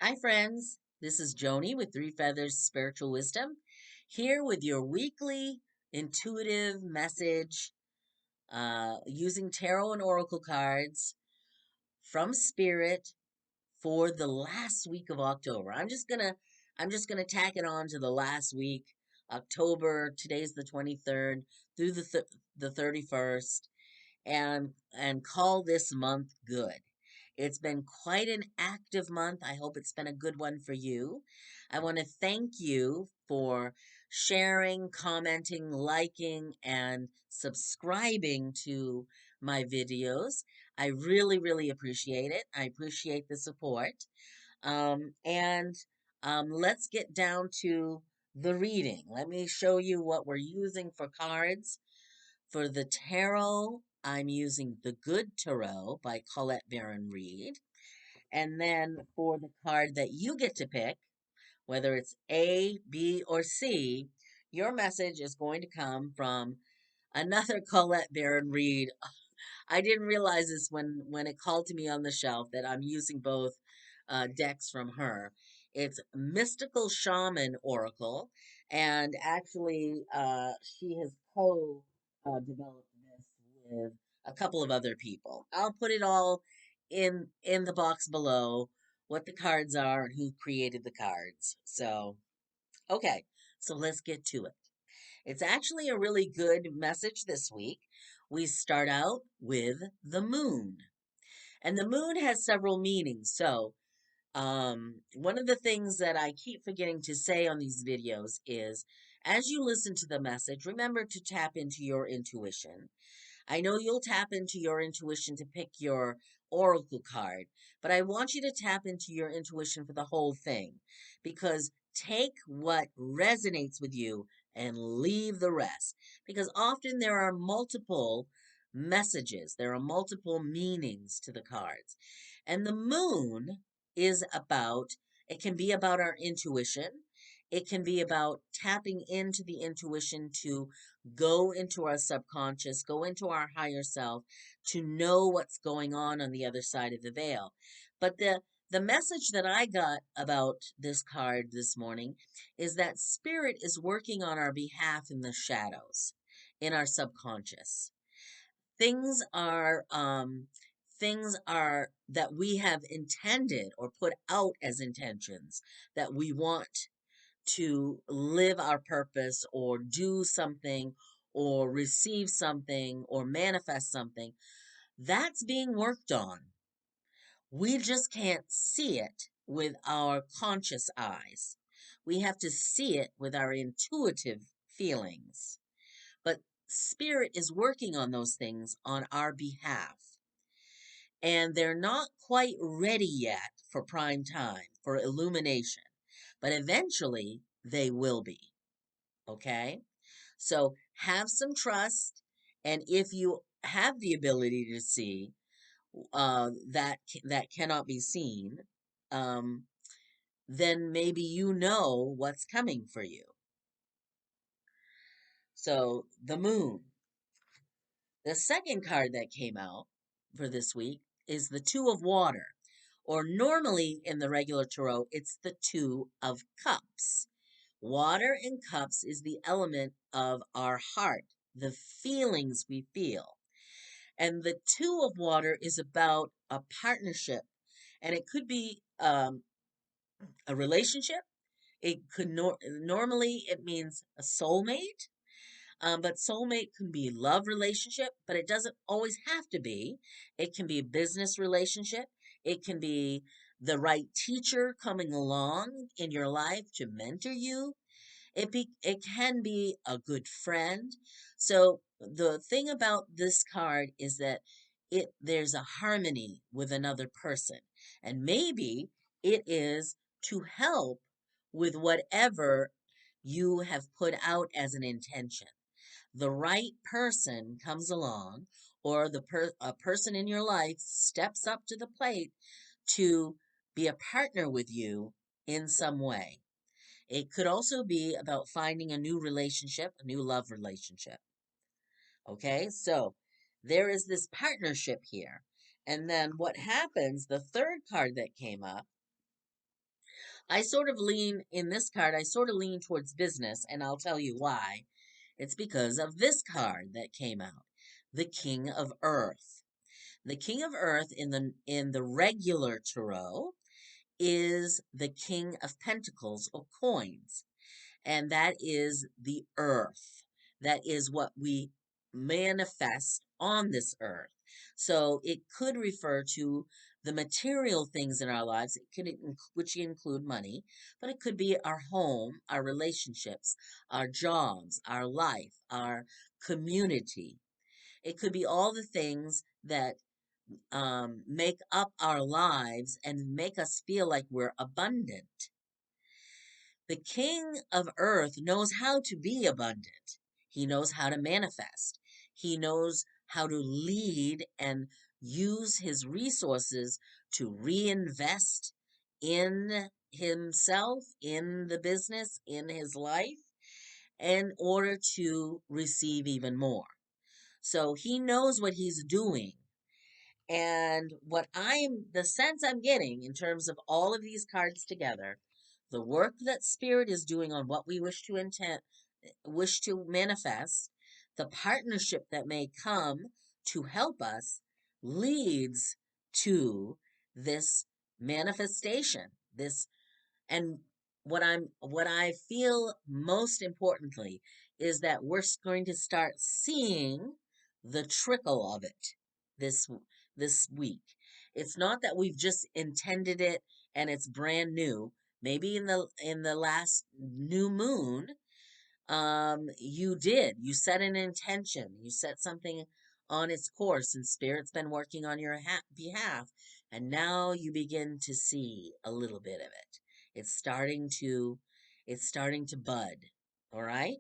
Hi, friends. This is Joni with Three Feathers Spiritual Wisdom, here with your weekly intuitive message using tarot and oracle cards from Spirit for the last week of October. I'm just gonna tack it on to the last week, October. Today's the 23rd through the 31st, and call this month good. It's been quite an active month. I hope it's been a good one for you. I want to thank you for sharing, commenting, liking, and subscribing to my videos. I really, really appreciate it. I appreciate the support. And let's get down to the reading. Let me show you what we're using for cards. For the tarot, I'm using The Good Tarot by Colette Baron-Reid. And then for the card that you get to pick, whether it's A, B, or C, your message is going to come from another Colette Baron-Reid. I didn't realize this when it called to me on the shelf that I'm using both decks from her. It's Mystical Shaman Oracle, and actually, she has co-developed this with a couple of other people. I'll put it all in the box below, what the cards are and who created the cards. So, okay, so let's get to it. It's actually a really good message this week. We start out with the moon. And the moon has several meanings. So, one of the things that I keep forgetting to say on these videos is as you listen to the message, remember to tap into your intuition. I know you'll tap into your intuition to pick your oracle card, but I want you to tap into your intuition for the whole thing because take what resonates with you and leave the rest. Because often there are multiple messages, there are multiple meanings to the cards. And the moon is about, it can be about our intuition. It can be about tapping into the intuition to go into our subconscious, go into our higher self to know what's going on the other side of the veil. But the message that I got about this card this morning is that spirit is working on our behalf in the shadows, in our subconscious. Things are things are that we have intended or put out as intentions that we want to live our purpose or do something or receive something or manifest something, that's being worked on. We just can't see it with our conscious eyes. We have to see it with our intuitive feelings. But spirit is working on those things on our behalf. And they're not quite ready yet for prime time, for illumination. But eventually they will be. Okay? So have some trust. And if you have the ability to see that cannot be seen, um, then maybe you know what's coming for you. So the moon. The second card that came out for this week is the Two of Water, or normally in the regular tarot, it's the Two of Cups. Water in cups is the element of our heart, the feelings we feel. And the Two of Water is about a partnership, and it could be a relationship. It could normally it means a soulmate, but soulmate can be love relationship, but it doesn't always have to be. It can be a business relationship. It can be the right teacher coming along in your life to mentor you. It can be a good friend. So the thing about this card is that there's a harmony with another person. And maybe it is to help with whatever you have put out as an intention. The right person comes along or a person in your life steps up to the plate to be a partner with you in some way. It could also be about finding a new relationship, a new love relationship. Okay, so there is this partnership here. And then what happens, the third card that came up I sort of lean in this card, I sort of lean towards business, and I'll tell you why. It's because of this card that came out, the King of Earth. The King of Earth in the regular tarot is the King of Pentacles or coins, and that is the earth. That is what we manifest on this earth. So it could refer to the material things in our lives, which include money, but it could be our home, our relationships, our jobs, our life, our community. It could be all the things that make up our lives and make us feel like we're abundant. The King of Earth knows how to be abundant. He knows how to manifest. He knows how to lead and use his resources to reinvest in himself, in the business, in his life, in order to receive even more. So he knows what he's doing. And the sense I'm getting in terms of all of these cards together, the work that Spirit is doing on what we wish to manifest, the partnership that may come to help us leads to this manifestation. And what I feel most importantly is that we're going to start seeing the trickle of it this this week. It's not that we've just intended it and it's brand new. Maybe in the last new moon, you set an intention, you set something on its course, and Spirit's been working on your behalf, and now you begin to see a little bit of it. It's starting to, it's starting to bud. All right.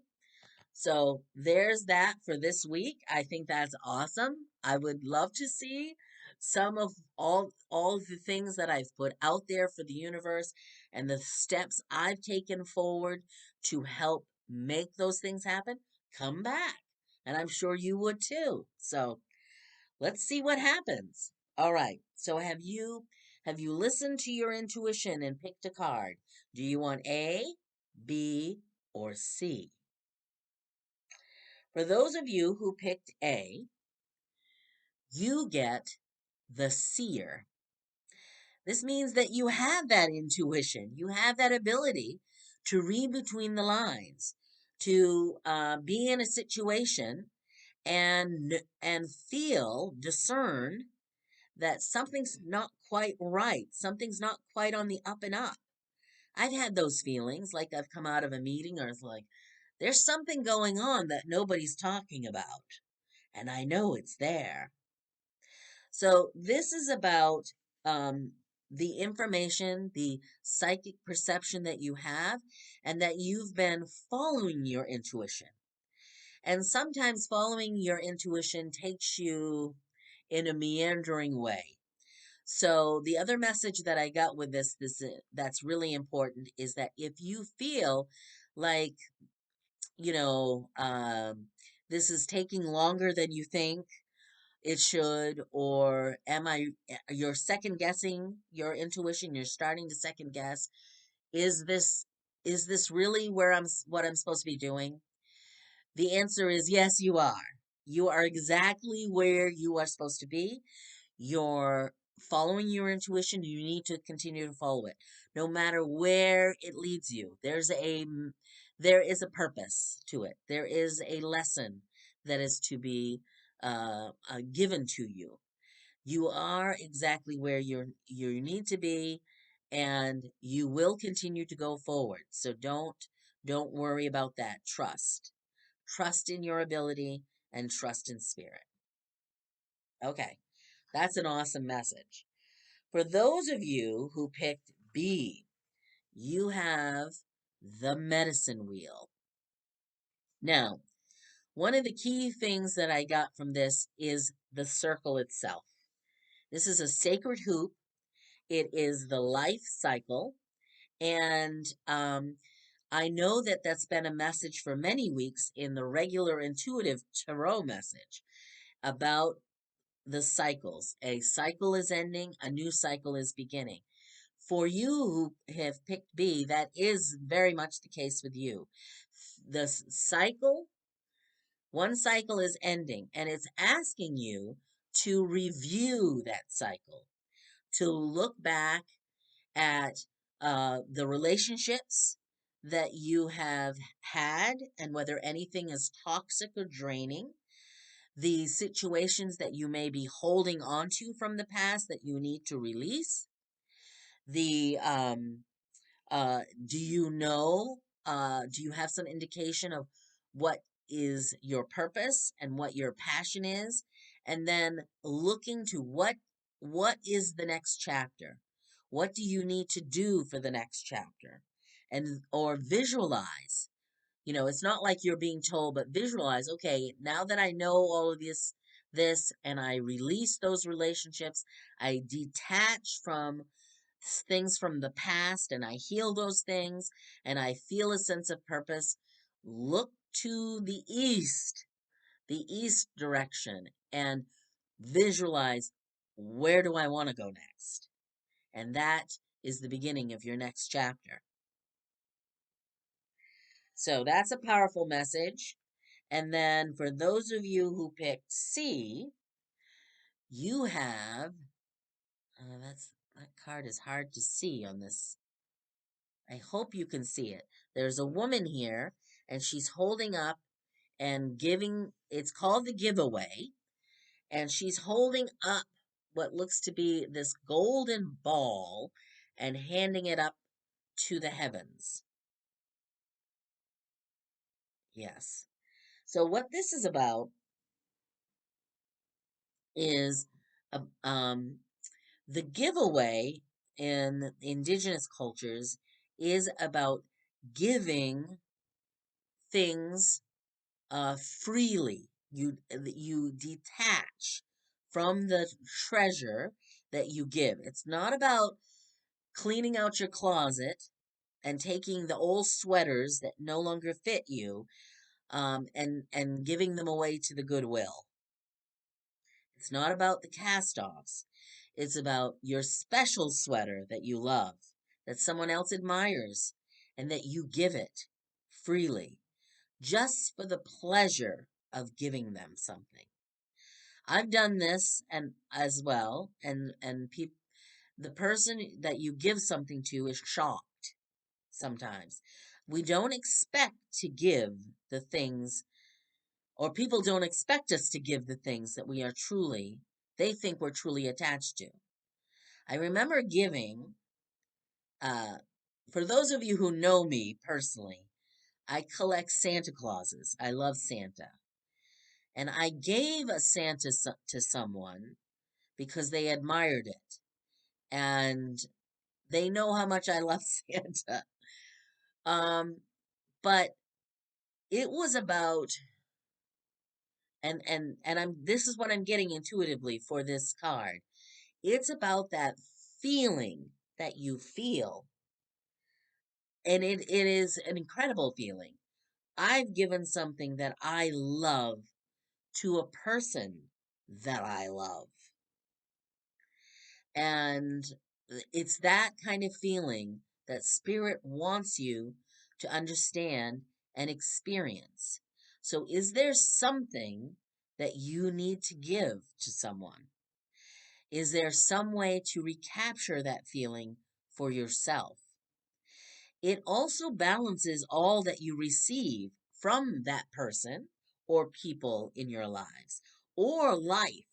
So there's that for this week. I think that's awesome. I would love to see some of all the things that I've put out there for the universe and the steps I've taken forward to help make those things happen come back. And I'm sure you would too. So let's see what happens. All right. So have you listened to your intuition and picked a card? Do you want A, B, or C? For those of you who picked A, you get the Seer. This means that you have that intuition. You have that ability to read between the lines, to be in a situation and discern that something's not quite right. Something's not quite on the up and up. I've had those feelings, like I've come out of a meeting or it's like, there's something going on that nobody's talking about, and I know it's there. So this is about the information, the psychic perception that you have, and that you've been following your intuition. And sometimes following your intuition takes you in a meandering way. So the other message that I got with that's really important is that if you feel like, you know, this is taking longer than you think it should, or you're second guessing your intuition, you're starting to second guess, is this is this really what I'm supposed to be doing? The answer is yes, you are. You are exactly where you are supposed to be. You're following your intuition. You need to continue to follow it no matter where it leads you. There is a purpose to it. There is a lesson that is to be given to you. You are exactly where you need to be, and you will continue to go forward. So don't worry about that. Trust in your ability and trust in Spirit. Okay, that's an awesome message. For those of you who picked B, you have the medicine wheel. Now, one of the key things that I got from this is the circle itself. This is a sacred hoop. It is the life cycle. And I know that that's been a message for many weeks in the regular intuitive tarot message about the cycles. A cycle is ending, a new cycle is beginning. For you who have picked B, that is very much the case with you. The cycle, one cycle is ending, and it's asking you to review that cycle, to look back at the relationships that you have had and whether anything is toxic or draining, the situations that you may be holding on to from the past that you need to release, the do you know, do you have some indication of what is your purpose and what your passion is? And then looking to what is the next chapter? What do you need to do for the next chapter? And or visualize. You know, it's not like you're being told, but visualize, okay, now that I know all of this and I release those relationships, I detach from things from the past and I heal those things and I feel a sense of purpose. Look to the east direction, and visualize, where do I want to go next? And that is the beginning of your next chapter. So that's a powerful message. And then for those of you who picked C, you have that card is hard to see on this. I hope you can see it. There's a woman here, and she's holding up and giving, it's called the giveaway, and she's holding up what looks to be this golden ball and handing it up to the heavens. Yes. So what this is about is uh, um, the giveaway in indigenous cultures is about giving things freely. You detach from the treasure that you give. It's not about cleaning out your closet and taking the old sweaters that no longer fit you, and giving them away to the Goodwill. It's not about the cast-offs. It's about your special sweater that you love, that someone else admires, and that you give it freely, just for the pleasure of giving them something. I've done this and as well, and the person that you give something to is shocked sometimes. We don't expect to give the things, or people don't expect us to give the things that we are truly, they think we're truly attached to. I remember giving, uh, for those of you who know me personally, I collect Santa Clauses. I love Santa. And I gave a Santa to someone because they admired it. And they know how much I love Santa. Um, but it was about, and I'm this is what I'm getting intuitively for this card. It's about that feeling that you feel. And it is an incredible feeling. I've given something that I love to a person that I love. And it's that kind of feeling that spirit wants you to understand and experience. So, is there something that you need to give to someone? Is there some way to recapture that feeling for yourself? It also balances all that you receive from that person or people in your lives or life.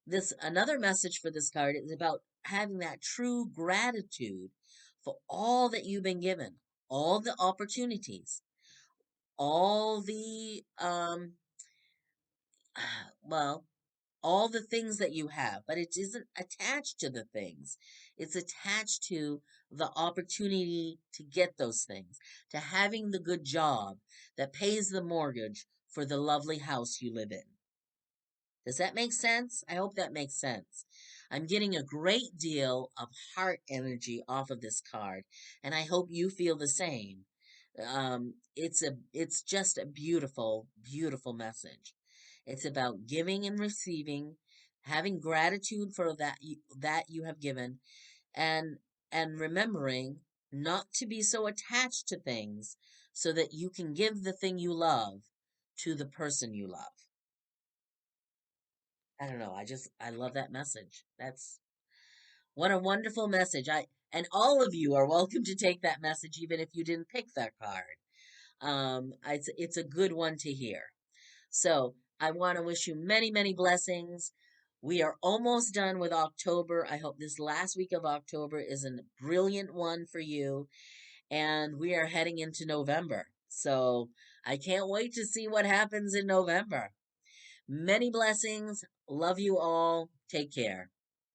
This another message for this card is about having that true gratitude for all that you've been given, all the opportunities, all the well, all the things that you have, but it isn't attached to the things. It's attached to the opportunity to get those things, to having the good job that pays the mortgage for the lovely house you live in. Does that make sense? I hope that makes sense. I'm getting a great deal of heart energy off of this card, and I hope you feel the same. It's just a beautiful, beautiful message. It's about giving and receiving, having gratitude for that you have given, and and remembering not to be so attached to things so that you can give the thing you love to the person you love. I don't know. I love that message. That's what a wonderful message. And all of you are welcome to take that message, even if you didn't pick that card. It's a good one to hear. So I want to wish you many, many blessings. We are almost done with October. I hope this last week of October is a brilliant one for you. And we are heading into November. So I can't wait to see what happens in November. Many blessings. Love you all. Take care.